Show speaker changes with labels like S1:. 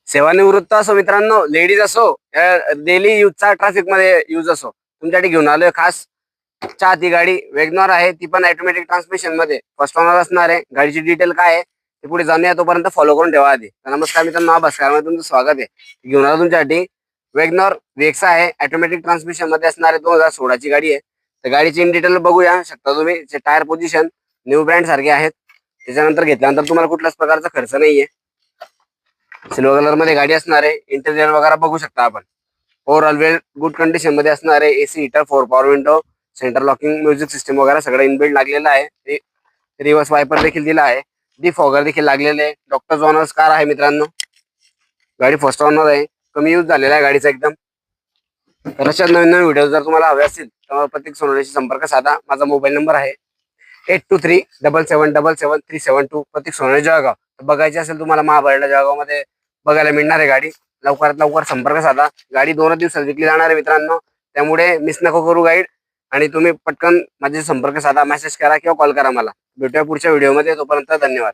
S1: सेवानिवृत्त असो मित्रांनो, लेडीज असो, डेली युजचा ट्रॅफिक मध्ये यूज असो, तुमच्यासाठी घेऊन आलोय खास चहा. ती गाडी वेगनॉर आहे, ती पण ऑटोमॅटिक ट्रान्समिशन मध्ये फर्स्ट ओनर असणार आहे. गाडीची डिटेल काय आहे ते पुढे जाणूया, तोपर्यंत फॉलो करून ठेवा आधी. तर नमस्कार मित्रांनो, भास्करमध्ये तुमचं स्वागत आहे. घेऊन आलो तुमच्यासाठी वेगनॉर वेक्सा आहे, ऑटोमॅटिक ट्रान्समिशन मध्ये असणारे 2016 ची गाडी आहे. तर गाडीची इन डिटेल बघूया शकता तुम्ही. टायर पोझिशन न्यू ब्रँड सारखे आहेत. त्याच्यानंतर घेतल्यानंतर तुम्हाला कुठल्याच प्रकारचा खर्च नाहीये. सिल्वर कलर मध्ये गाडी असणार आहे. इंटेरियर वगैरे बघू शकता आपण. ओव्हरऑल वेल गुड कंडिशन मध्ये असणार आहे. AC heater, 4 power window, centre locking, music system वगैरे सगळं इनबिल्ड लागलेलं आहे. रिव्हर्स वायपर देखील दिला आहे. डिफॉगर देखील लागलेले आहे. डॉक्टर जॉनर्स कार आहे मित्रांनो. गाडी फर्स्ट ओनर आहे. कमी यूज झालेला आहे गाडीचा एकदम. तर अशा नवीन नवीन व्हिडिओ जर तुम्हाला हवे असतील तर प्रत्येक सोनवणेशी संपर्क साधा. माझा मोबाईल नंबर आहे 8237773772. प्रत्येक सोनवणे जळगाव. तर बघायची असेल तुम्हाला महाबळेला जळगाव मध्ये बघायला मिळणार आहे गाडी. लवकरात लवकर संपर्क साधा. गाडी 2 दिवसात विकली जाणार आहे मित्रांनो, त्यामुळे मिस नको करू गाईड. आणि तुम्ही पटकन माझे संपर्क साधा, मेसेज करा किंवा कॉल करा मला. भेटूया पुढच्या व्हिडिओमध्ये. तोपर्यंत धन्यवाद.